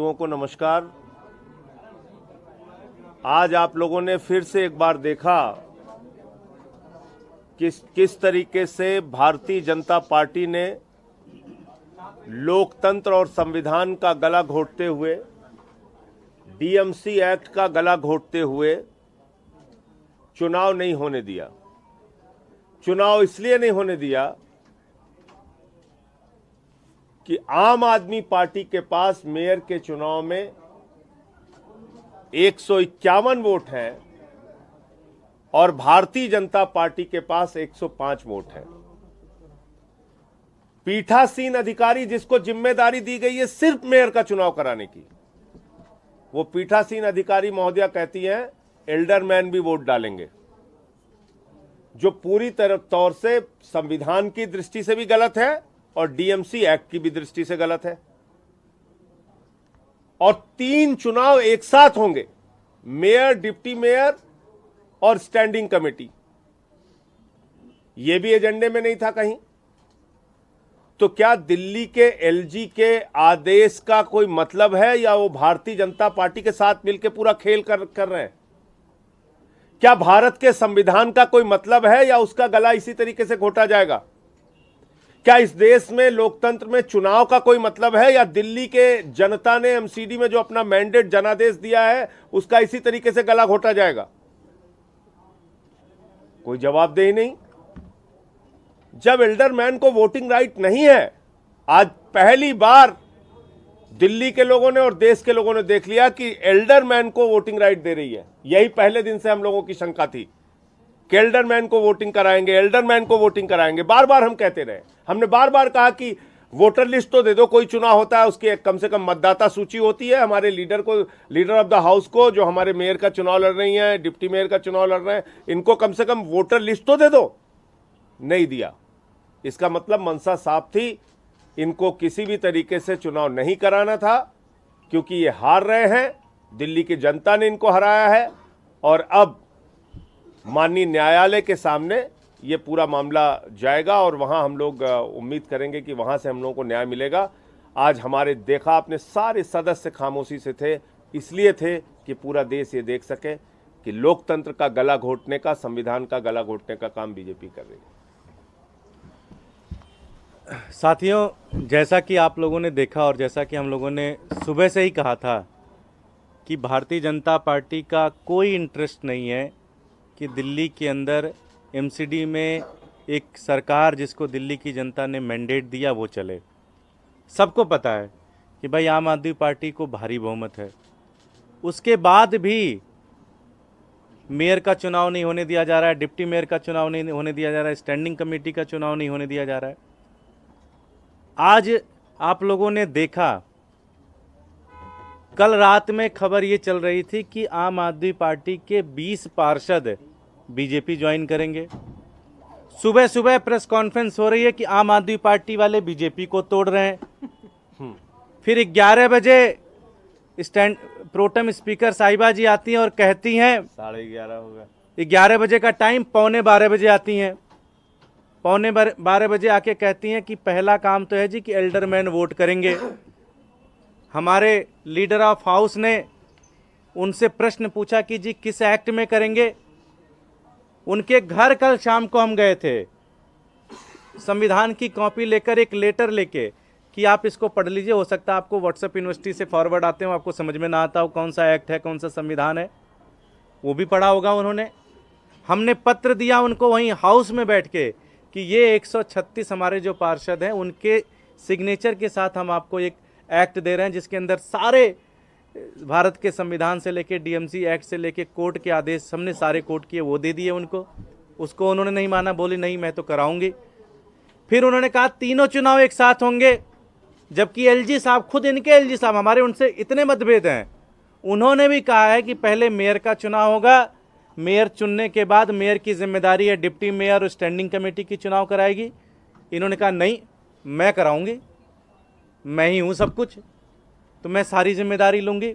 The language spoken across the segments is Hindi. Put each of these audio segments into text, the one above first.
बंधुओं को नमस्कार। आज आप लोगों ने फिर से एक बार देखा किस तरीके से भारतीय जनता पार्टी ने लोकतंत्र और संविधान का गला घोंटते हुए, डीएमसी एक्ट का गला घोंटते हुए चुनाव नहीं होने दिया। चुनाव इसलिए नहीं होने दिया कि आम आदमी पार्टी के पास मेयर के चुनाव में 151 वोट हैं और भारतीय जनता पार्टी के पास 105 वोट हैं। पीठासीन अधिकारी जिसको जिम्मेदारी दी गई है सिर्फ मेयर का चुनाव कराने की, वो पीठासीन अधिकारी महोदया कहती हैं एल्डरमैन भी वोट डालेंगे, जो पूरी तौर से संविधान की दृष्टि से भी गलत है और डीएमसी एक्ट की भी दृष्टि से गलत है। और 3 चुनाव एक साथ होंगे, मेयर, डिप्टी मेयर और स्टैंडिंग कमेटी। यह भी एजेंडे में नहीं था कहीं। तो क्या दिल्ली के एलजी के आदेश का कोई मतलब है या वो भारतीय जनता पार्टी के साथ मिलकर पूरा खेल कर रहे हैं? क्या भारत के संविधान का कोई मतलब है या उसका गला इसी तरीके से घोटा जाएगा? क्या इस देश में लोकतंत्र में चुनाव का कोई मतलब है या दिल्ली के जनता ने एमसीडी में जो अपना मैंडेट जनादेश दिया है उसका इसी तरीके से गला घोटा जाएगा? कोई जवाबदेही नहीं। जब एल्डरमैन को वोटिंग राइट नहीं है, आज पहली बार दिल्ली के लोगों ने और देश के लोगों ने देख लिया कि एल्डरमैन को वोटिंग राइट दे रही है। यही पहले दिन से हम लोगों की शंका थी कि एल्डरमैन को वोटिंग कराएंगे, एल्डरमैन को वोटिंग कराएंगे। बार बार हम कहते रहे, हमने बार बार कहा कि वोटर लिस्ट तो दे दो, कोई चुनाव होता है उसकी कम से कम मतदाता सूची होती है। हमारे लीडर ऑफ द हाउस को, जो हमारे मेयर का चुनाव लड़ रही हैं, डिप्टी मेयर का चुनाव लड़ रहे हैं, इनको कम से कम वोटर लिस्ट तो दे दो। नहीं दिया। इसका मतलब मंशा साफ थी, इनको किसी भी तरीके से चुनाव नहीं कराना था, क्योंकि ये हार रहे हैं। दिल्ली की जनता ने इनको हराया है और अब माननीय न्यायालय के सामने ये पूरा मामला जाएगा और वहां हम लोग उम्मीद करेंगे कि वहां से हम लोगों को न्याय मिलेगा। आज हमारे देखा आपने सारे सदस्य खामोशी से थे, इसलिए थे कि पूरा देश ये देख सके कि लोकतंत्र का गला घोंटने का, संविधान का गला घोंटने का काम बीजेपी कर रही है। साथियों, जैसा कि आप लोगों ने देखा और जैसा कि हम लोगों ने सुबह से ही कहा था कि भारतीय जनता पार्टी का कोई इंटरेस्ट नहीं है कि दिल्ली के अंदर एमसीडी में एक सरकार जिसको दिल्ली की जनता ने मैंडेट दिया वो चले। सबको पता है कि भाई आम आदमी पार्टी को भारी बहुमत है। उसके बाद भी मेयर का चुनाव नहीं होने दिया जा रहा है, डिप्टी मेयर का चुनाव नहीं होने दिया जा रहा है, स्टैंडिंग कमेटी का चुनाव नहीं होने दिया जा रहा है। आज आप लोगों ने देखा, कल रात में खबर ये चल रही थी कि आम आदमी पार्टी के 20 पार्षद बीजेपी ज्वाइन करेंगे। सुबह सुबह प्रेस कॉन्फ्रेंस हो रही है कि आम आदमी पार्टी वाले बीजेपी को तोड़ रहे हैं। फिर 11 बजे प्रोटेम स्पीकर साहिबा जी आती हैं और कहती हैं, 11:30 होगा, 11 बजे का टाइम, 11:45 बजे आती हैं। 11:45 बजे आके कहती हैं कि पहला काम तो है जी कि एल्डरमैन वोट करेंगे। हमारे लीडर ऑफ हाउस ने उनसे प्रश्न पूछा कि जी किस एक्ट में करेंगे। उनके घर कल शाम को हम गए थे, संविधान की कॉपी लेकर, एक लेटर लेके कि आप इसको पढ़ लीजिए, हो सकता है आपको व्हाट्सएप यूनिवर्सिटी से फॉरवर्ड आते हो, आपको समझ में ना आता हो कौन सा एक्ट है, कौन सा संविधान है, वो भी पढ़ा होगा उन्होंने। हमने पत्र दिया उनको वहीं हाउस में बैठ के कि ये 136 हमारे जो पार्षद हैं उनके सिग्नेचर के साथ हम आपको एक एक्ट दे रहे हैं जिसके अंदर सारे भारत के संविधान से लेके डीएमसी एक्ट से लेके कोर्ट के आदेश हमने सारे कोर्ट किए, वो दे दिए उनको। उसको उन्होंने नहीं माना, बोली नहीं मैं तो कराऊंगी। फिर उन्होंने कहा तीनों चुनाव एक साथ होंगे, जबकि एलजी साहब, खुद इनके एलजी साहब, हमारे उनसे इतने मतभेद हैं, उन्होंने भी कहा है कि पहले मेयर का चुनाव होगा, मेयर चुनने के बाद मेयर की जिम्मेदारी है डिप्टी मेयर और स्टैंडिंग कमेटी की चुनाव कराएगी। इन्होंने कहा नहीं मैं कराऊंगी, मैं ही हूं सब कुछ, तो मैं सारी जिम्मेदारी लूंगी।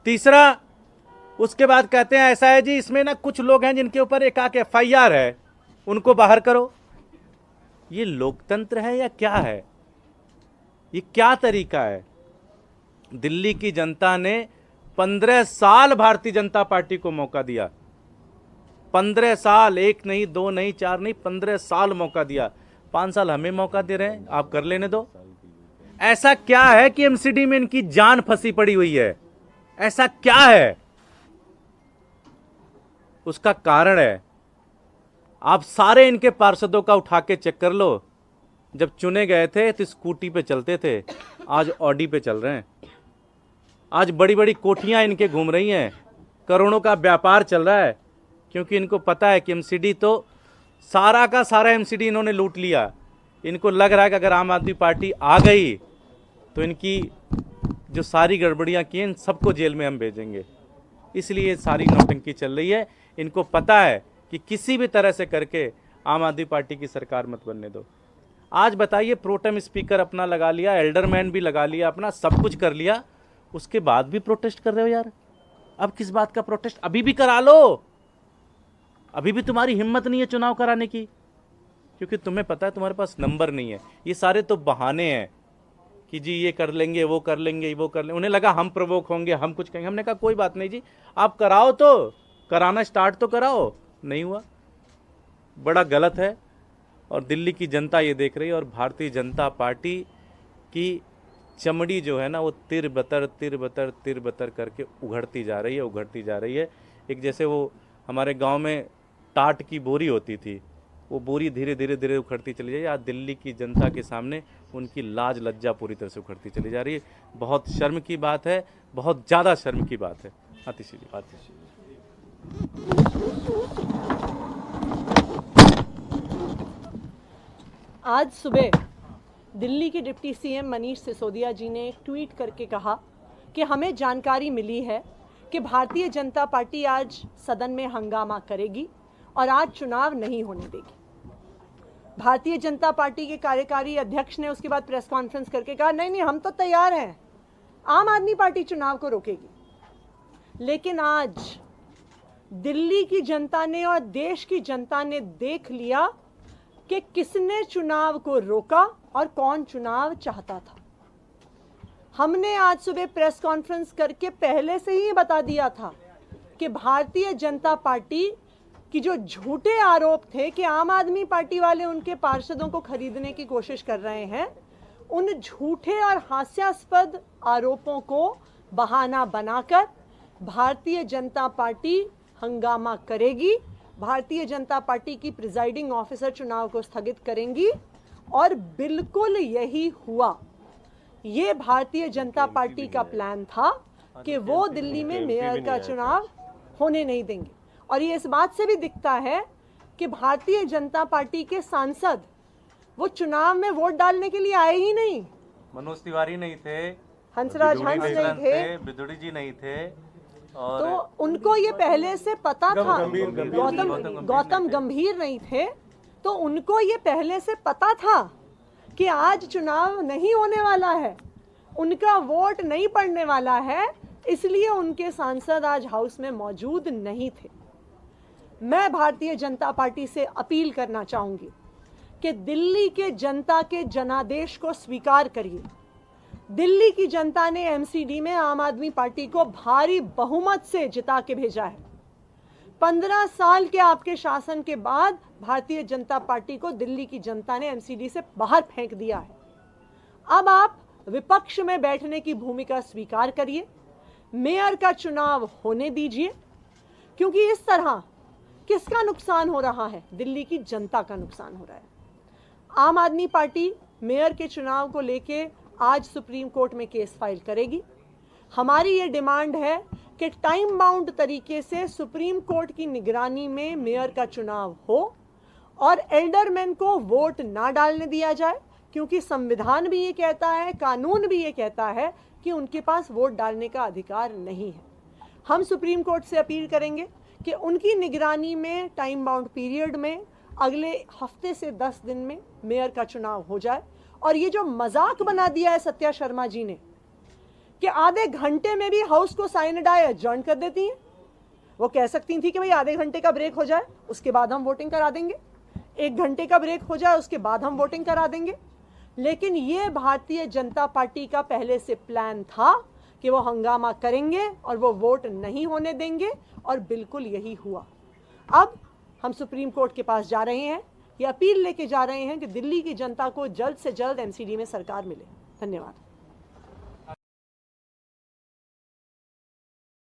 तीसरा, उसके बाद कहते हैं ऐसा है जी इसमें ना कुछ लोग हैं जिनके ऊपर एक FIR है, उनको बाहर करो। ये लोकतंत्र है या क्या है? ये क्या तरीका है? दिल्ली की जनता ने 15 साल भारतीय जनता पार्टी को मौका दिया। 15 साल, 1 नहीं, 2 नहीं, 4 नहीं, 15 साल मौका दिया। 5 साल हमें मौका दे रहे हैं, आप कर लेने दो। ऐसा क्या है कि एमसीडी में इनकी जान फंसी पड़ी हुई है? ऐसा क्या है? उसका कारण है, आप सारे इनके पार्षदों का उठा के चेक कर लो। जब चुने गए थे तो स्कूटी पे चलते थे, आज ऑडी पे चल रहे हैं। आज बड़ी बड़ी कोठियां इनके घूम रही हैं, करोड़ों का व्यापार चल रहा है, क्योंकि इनको पता है कि एमसीडी तो सारा का सारा एमसीडी इन्होंने लूट लिया। इनको लग रहा है कि अगर आम आदमी पार्टी आ गई तो इनकी जो सारी गड़बड़ियां की हैं, इन सबको जेल में हम भेजेंगे। इसलिए सारी नौटंकी चल रही है। इनको पता है कि किसी भी तरह से करके आम आदमी पार्टी की सरकार मत बनने दो। आज बताइए, प्रोटेम स्पीकर अपना लगा लिया, एल्डरमैन भी लगा लिया अपना, सब कुछ कर लिया, उसके बाद भी प्रोटेस्ट कर रहे हो यार। अब किस बात का प्रोटेस्ट? अभी भी करा लो। अभी भी तुम्हारी हिम्मत नहीं है चुनाव कराने की, क्योंकि तुम्हें पता है तुम्हारे पास नंबर नहीं है। ये सारे तो बहाने हैं कि जी ये कर लेंगे, वो कर लेंगे, वो कर लेंगे। उन्हें लगा हम प्रवोक होंगे, हम कुछ कहेंगे। हमने कहा कोई बात नहीं जी, आप कराओ, तो कराना स्टार्ट तो कराओ। नहीं हुआ, बड़ा गलत है। और दिल्ली की जनता ये देख रही है, और भारतीय जनता पार्टी की चमड़ी जो है ना, वो तिर बतर करके उघड़ती जा रही है, उघड़ती जा रही है। एक जैसे वो हमारे गांव में टाट की बोरी होती थी, वो बोरी धीरे धीरे उखड़ती चली जाए। आज दिल्ली की जनता के सामने उनकी लाज लज्जा पूरी तरह से उखड़ती चली जा रही है। बहुत शर्म की बात है, बहुत ज़्यादा शर्म की बात है। आतिश जी। आज सुबह दिल्ली के डिप्टी सीएम मनीष सिसोदिया जी ने एक ट्वीट करके कहा कि हमें जानकारी मिली है कि भारतीय जनता पार्टी आज सदन में हंगामा करेगी और आज चुनाव नहीं होने देगी। भारतीय जनता पार्टी के कार्यकारी अध्यक्ष ने उसके बाद प्रेस कॉन्फ्रेंस करके कहा नहीं, हम तो तैयार हैं, आम आदमी पार्टी चुनाव को रोकेगी। लेकिन आज दिल्ली की जनता ने और देश की जनता ने देख लिया कि किसने चुनाव को रोका और कौन चुनाव चाहता था। हमने आज सुबह प्रेस कॉन्फ्रेंस करके पहले से ही बता दिया था कि भारतीय जनता पार्टी की जो झूठे आरोप थे कि आम आदमी पार्टी वाले उनके पार्षदों को खरीदने की कोशिश कर रहे हैं, उन झूठे और हास्यास्पद आरोपों को बहाना बनाकर भारतीय जनता पार्टी हंगामा करेगी। भारतीय जनता पार्टी की प्रिजाइडिंग ऑफिसर चुनाव को स्थगित करेंगी, और बिल्कुल यही हुआ। ये भारतीय जनता पार्टी का प्लान था कि वो दिल्ली में मेयर का चुनाव होने नहीं देंगे। और ये इस बात से भी दिखता है कि भारतीय जनता पार्टी के सांसद वो चुनाव में वोट डालने के लिए आए ही नहीं। मनोज तिवारी नहीं थे, हंसराज हंस नहीं थे, बिदुड़ी जी नहीं थे, और तो उनको ये पहले से पता था। गौतम गंभीर नहीं थे, तो उनको ये पहले से पता था कि आज चुनाव नहीं होने वाला है, उनका वोट नहीं पड़ने वाला है, इसलिए उनके सांसद आज हाउस में मौजूद नहीं थे। मैं भारतीय जनता पार्टी से अपील करना चाहूंगी कि दिल्ली के जनता के जनादेश को स्वीकार करिए। दिल्ली की जनता ने एमसीडी में आम आदमी पार्टी को भारी बहुमत से जिता के भेजा है। 15 साल के आपके शासन के बाद भारतीय जनता पार्टी को दिल्ली की जनता ने एमसीडी से बाहर फेंक दिया है। अब आप विपक्ष में बैठने की भूमिका स्वीकार करिए, मेयर का चुनाव होने दीजिए, क्योंकि इस तरह किसका नुकसान हो रहा है? दिल्ली की जनता का नुकसान हो रहा है। आम आदमी पार्टी मेयर के चुनाव को लेके आज सुप्रीम कोर्ट में केस फाइल करेगी। हमारी ये डिमांड है कि टाइम बाउंड तरीके से सुप्रीम कोर्ट की निगरानी में मेयर का चुनाव हो और एल्डरमैन को वोट ना डालने दिया जाए, क्योंकि संविधान भी ये कहता है, कानून भी ये कहता है कि उनके पास वोट डालने का अधिकार नहीं है। हम सुप्रीम कोर्ट से अपील करेंगे कि उनकी निगरानी में टाइम बाउंड पीरियड में अगले हफ्ते से 10 दिन में मेयर का चुनाव हो जाए। और ये जो मजाक बना दिया है सत्या शर्मा जी ने कि आधे घंटे में भी हाउस को साइनड आए एडजर्न कर देती हैं, वो कह सकती थी कि भाई आधे घंटे का ब्रेक हो जाए उसके बाद हम वोटिंग करा देंगे, 1 घंटे का ब्रेक हो जाए उसके बाद हम वोटिंग करा देंगे। लेकिन ये भारतीय जनता पार्टी का पहले से प्लान था कि वो हंगामा करेंगे और वो वोट नहीं होने देंगे, और बिल्कुल यही हुआ। अब हम सुप्रीम कोर्ट के पास जा रहे हैं, ये अपील लेके जा रहे हैं कि दिल्ली की जनता को जल्द से जल्द एमसीडी में सरकार मिले। धन्यवाद।